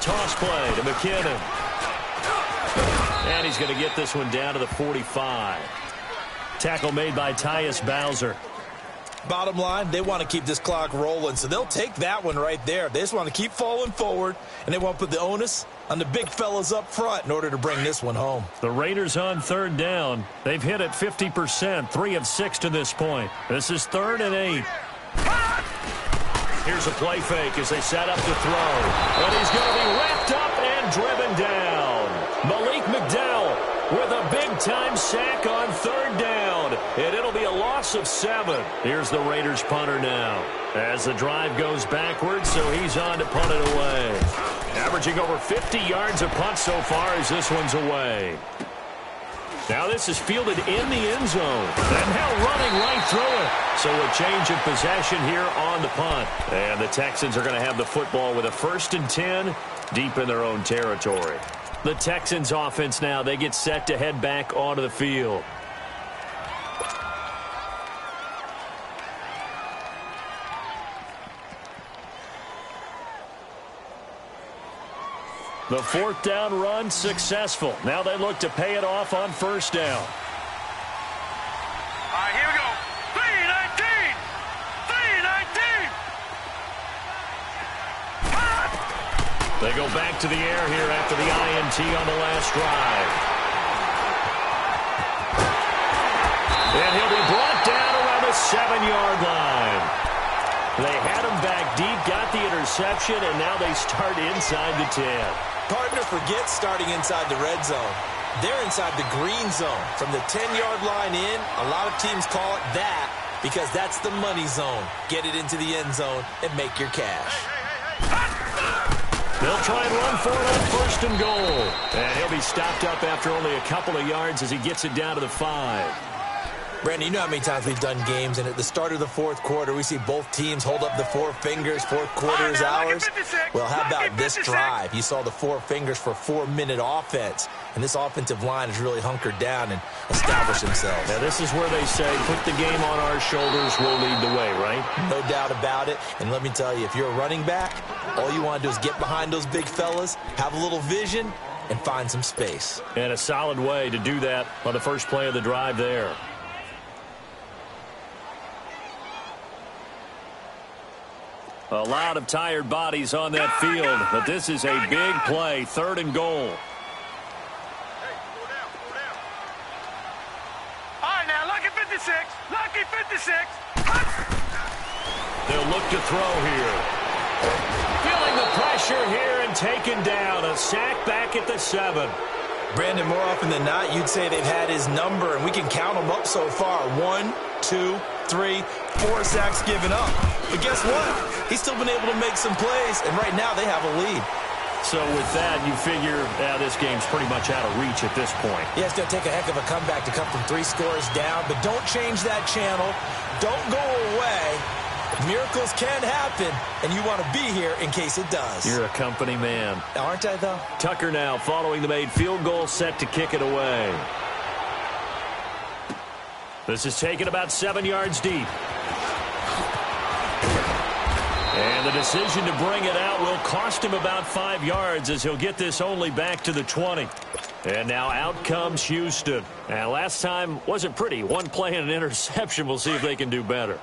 [SPEAKER 1] Toss play to McKinnon. And he's going to get this one down to the 45. Tackle made by Tyus Bowser.
[SPEAKER 2] Bottom line, they want to keep this clock rolling, so they'll take that one right there. They just want to keep falling forward, and they want to put the onus on the big fellas up front in order to bring this one home.
[SPEAKER 1] The Raiders on 3rd down. They've hit it 50%, 3 of 6 to this point. This is 3rd and 8. Here's a play fake as they set up to throw. And he's going to be wrapped up and driven down. Malik McDowell with a big-time sack on 3rd down. And it'll be a loss of 7. Here's the Raiders punter now. As the drive goes backwards, so he's on to punt it away. Averaging over 50 yards a punt so far as this one's away. Now this is fielded in the end zone. And now running right through it. So a change of possession here on the punt. And the Texans are going to have the football with a 1st and 10 deep in their own territory. The Texans offense now, they get set to head back onto the field. The fourth down run successful. Now they look to pay it off on first down.
[SPEAKER 3] All right, here we go. 3-19. 3-19.
[SPEAKER 1] They go back to the air here after the INT on the last drive. And he'll be brought down around the 7-yard line. They had him back deep, got the interception, and now they start inside the 10.
[SPEAKER 2] Partner forgets starting inside the red zone. They're inside the green zone. From the 10-yard line in, a lot of teams call it that because that's the money zone. Get it into the end zone and make your cash.
[SPEAKER 1] They'll try and run for it on first and goal. And he'll be stopped up after only a couple of yards as he gets it down to the 5.
[SPEAKER 2] Brandon, you know how many times we've done games, and at the start of the fourth quarter, we see both teams hold up the four fingers. Fourth quarter is ours. Well, how about this drive? You saw the four fingers for 4-minute offense, and this offensive line has really hunkered down and established themselves.
[SPEAKER 1] Now, this is where they say, put the game on our shoulders, we'll lead the way, right?
[SPEAKER 2] No doubt about it. And let me tell you, if you're a running back, all you want to do is get behind those big fellas, have a little vision, and find some space.
[SPEAKER 1] And a solid way to do that on the first play of the drive there. A lot of tired bodies on that field, but this is a big play, 3rd and goal.
[SPEAKER 3] All right, now, lucky 56. Lucky 56.
[SPEAKER 1] They'll look to throw here. Feeling the pressure here and taken down. A sack back at the 7.
[SPEAKER 2] Brandon, more often than not, you'd say they've had his number, and we can count them up so far. 1, 2, 3, 4 sacks given up. But guess what? He's still been able to make some plays, and right now they have a lead.
[SPEAKER 1] So with that, you figure this game's pretty much out of reach at this point.
[SPEAKER 2] Yeah, it's going to take a heck of a comeback to come from 3 scores down, but don't change that channel. Don't go away. Miracles can happen, and you want to be here in case it does.
[SPEAKER 1] You're a company man.
[SPEAKER 2] Aren't I, though?
[SPEAKER 1] Tucker now following the made field goal, set to kick it away. This is taken about 7 yards deep. And the decision to bring it out will cost him about 5 yards as he'll get this only back to the 20. And now out comes Houston. And last time wasn't pretty. One play and an interception. We'll see if they can do better.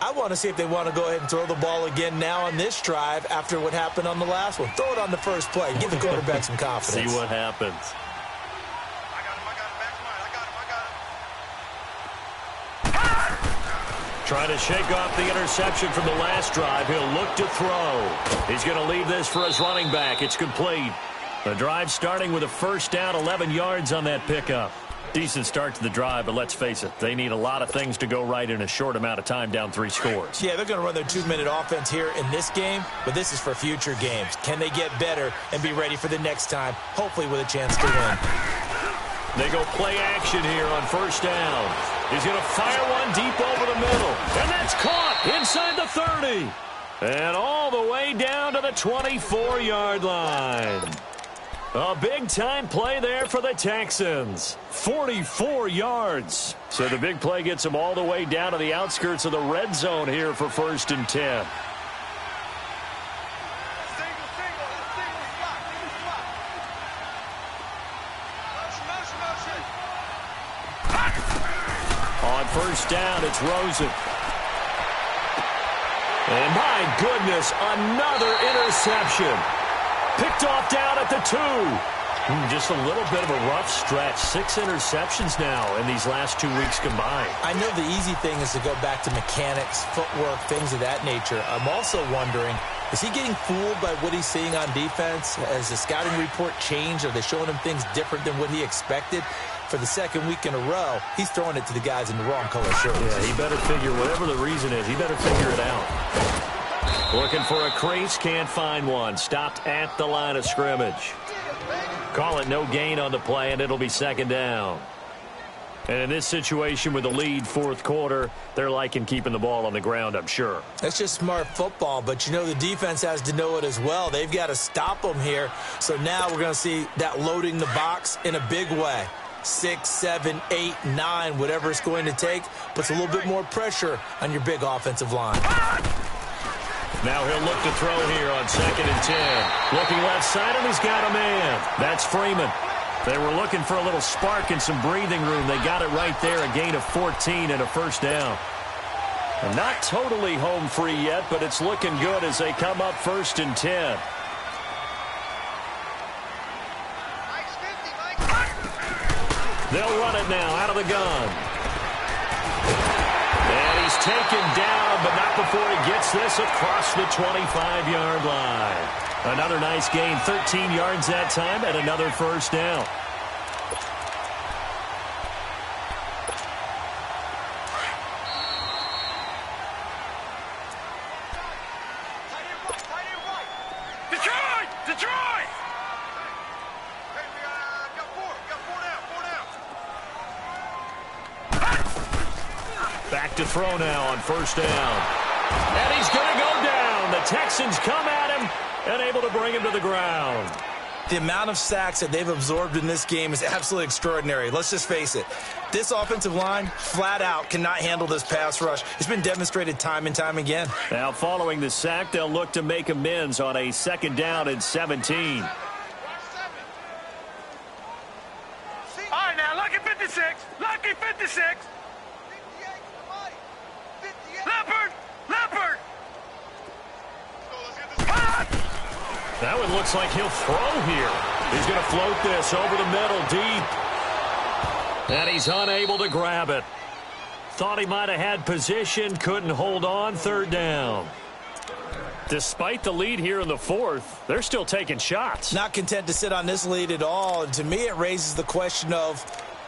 [SPEAKER 2] I want to see if they want to go ahead and throw the ball again now on this drive after what happened on the last one. Throw it on the first play. Give the quarterback some confidence.
[SPEAKER 1] See what happens. Trying to shake off the interception from the last drive. He'll look to throw. He's going to leave this for his running back. It's complete. The drive starting with a first down, 11 yards on that pickup. Decent start to the drive, but let's face it, they need a lot of things to go right in a short amount of time, down 3 scores.
[SPEAKER 2] Yeah, they're going to run their 2-minute offense here in this game, but this is for future games. Can they get better and be ready for the next time, hopefully with a chance to win?
[SPEAKER 1] They go play action here on first down. He's going to fire one deep over the middle, and that's caught inside the 30. And all the way down to the 24-yard line. A big-time play there for the Texans. 44 yards. So the big play gets them all the way down to the outskirts of the red zone here for 1st and 10. On first down, it's Rosen. And my goodness, another interception. Picked off down at the 2. Just a little bit of a rough stretch. 6 interceptions now in these last 2 weeks combined.
[SPEAKER 2] I know the easy thing is to go back to mechanics, footwork, things of that nature. I'm also wondering, is he getting fooled by what he's seeing on defense? Has the scouting report changed? Are they showing him things different than what he expected? For the second week in a row, he's throwing it to the guys in the wrong color shirts.
[SPEAKER 1] Yeah, he better figure, whatever the reason is, he better figure it out. Looking for a crease, can't find one. Stopped at the line of scrimmage. Call it no gain on the play, and it'll be 2nd down. And in this situation with the lead 4th quarter, they're liking keeping the ball on the ground, I'm sure.
[SPEAKER 2] That's just smart football, but you know the defense has to know it as well. They've got to stop them here. So now we're going to see that loading the box in a big way. 6, 7, 8, 9, whatever it's going to take, puts a little bit more pressure on your big offensive line.
[SPEAKER 1] Now he'll look to throw here on 2nd and 10. Looking left side, and he's got a man. That's Freeman. They were looking for a little spark and some breathing room. They got it right there, a gain of 14 and a first down. And not totally home free yet, but it's looking good as they come up 1st and 10. They'll run it now out of the gun. And he's taken down, but not before he gets this across the 25-yard line. Another nice gain, 13 yards that time, and another first down.
[SPEAKER 3] Detroit! Detroit!
[SPEAKER 1] Back to throw now on 1st down. And he's going to go down. The Texans come at him and able to bring him to the ground.
[SPEAKER 2] The amount of sacks that they've absorbed in this game is absolutely extraordinary. Let's just face it. This offensive line, flat out, cannot handle this pass rush. It's been demonstrated time and time again.
[SPEAKER 1] Now, following the sack, they'll look to make amends on a 2nd down and 17.
[SPEAKER 3] All right, now, lucky 56. Lucky 56. Leopard! Leopard!
[SPEAKER 1] That one looks like he'll throw here. He's going to float this over the middle deep. And he's unable to grab it. Thought he might have had position, couldn't hold on, 3rd down. Despite the lead here in the 4th, they're still taking shots.
[SPEAKER 2] Not content to sit on this lead at all. And to me, it raises the question of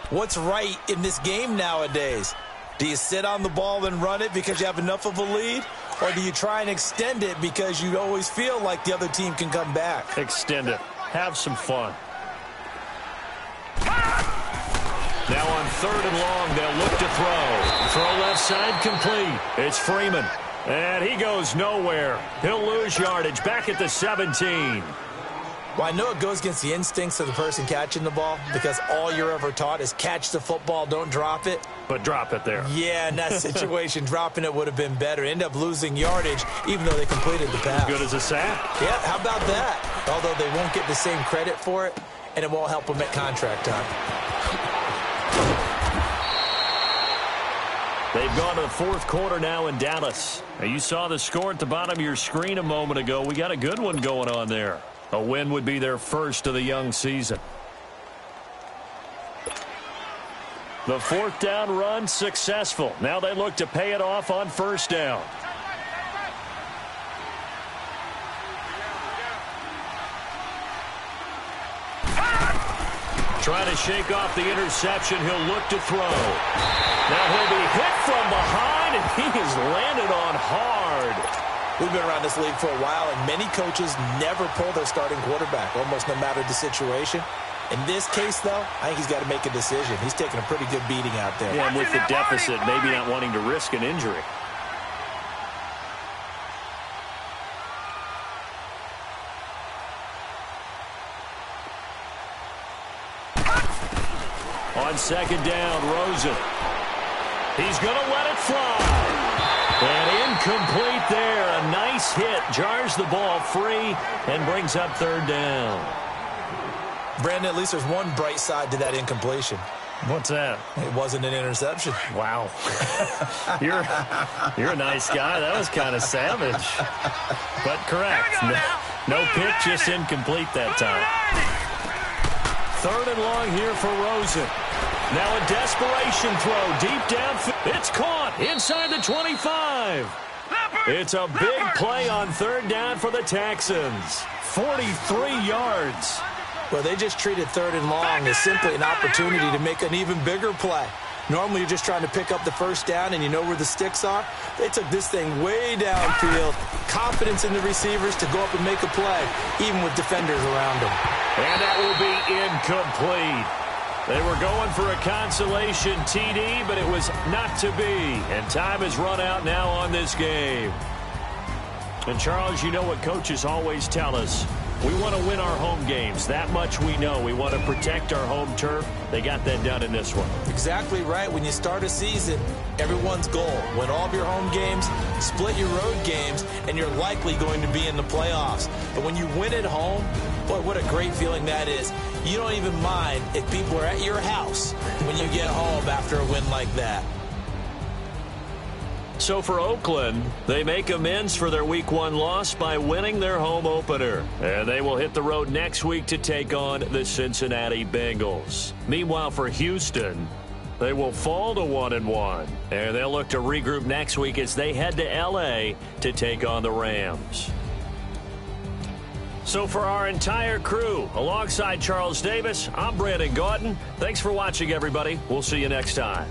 [SPEAKER 2] what's right in this game nowadays. Do you sit on the ball and run it because you have enough of a lead? Or do you try and extend it because you always feel like the other team can come back?
[SPEAKER 1] Extend it. Have some fun. Now on 3rd and long, they'll look to throw. Throw left side complete. It's Freeman. And he goes nowhere. He'll lose yardage back at the 17.
[SPEAKER 2] Well, I know it goes against the instincts of the person catching the ball because all you're ever taught is catch the football, don't drop it.
[SPEAKER 1] But drop it there.
[SPEAKER 2] Yeah, in that situation, dropping it would have been better. End up losing yardage even though they completed the pass.
[SPEAKER 1] Good as a sack.
[SPEAKER 2] Yeah, how about that? Although they won't get the same credit for it, and it won't help them at contract time.
[SPEAKER 1] They've gone to the 4th quarter now in Dallas. Now, you saw the score at the bottom of your screen a moment ago. We got a good one going on there. A win would be their first of the young season. The 4th down run successful. Now they look to pay it off on 1st down. Trying to shake off the interception. He'll look to throw. Now he'll be hit from behind, and he has landed on hard.
[SPEAKER 2] We've been around this league for a while, and many coaches never pull their starting quarterback, almost no matter the situation. In this case, though, I think he's got to make a decision. He's taking a pretty good beating out there.
[SPEAKER 1] Yeah, and with the deficit, maybe not wanting to risk an injury. On 2nd down, Rosen. He's going to let it fly. And incomplete there. A nice hit. Jars the ball free and brings up 3rd down.
[SPEAKER 2] Brandon, at least there's one bright side to that incompletion.
[SPEAKER 1] What's that?
[SPEAKER 2] It wasn't an interception.
[SPEAKER 1] Wow. You're a nice guy. That was kind of savage. But correct. No pick, just incomplete that time. 3rd and long here for Rosen. Now a desperation throw deep down. It's caught inside the 25. It's a big play on 3rd down for the Texans. 43 yards.
[SPEAKER 2] Well, they just treated 3rd and long as simply an opportunity to make an even bigger play. Normally, you're just trying to pick up the 1st down and you know where the sticks are. They took this thing way downfield. Confidence in the receivers to go up and make a play, even with defenders around them.
[SPEAKER 1] And that will be incomplete. They were going for a consolation TD, but it was not to be. And time has run out now on this game. And, Charles, you know what coaches always tell us. We want to win our home games. That much we know. We want to protect our home turf. They got that done in this one.
[SPEAKER 2] Exactly right. When you start a season, everyone's goal: win all of your home games, split your road games, and you're likely going to be in the playoffs. But when you win at home, boy, what a great feeling that is. You don't even mind if people are at your house when you get home after a win like that.
[SPEAKER 1] So for Oakland, they make amends for their Week 1 loss by winning their home opener. And they will hit the road next week to take on the Cincinnati Bengals. Meanwhile, for Houston, they will fall to 1-1. And they'll look to regroup next week as they head to L.A. to take on the Rams. So for our entire crew, alongside Charles Davis, I'm Brandon Gaudin. Thanks for watching, everybody. We'll see you next time.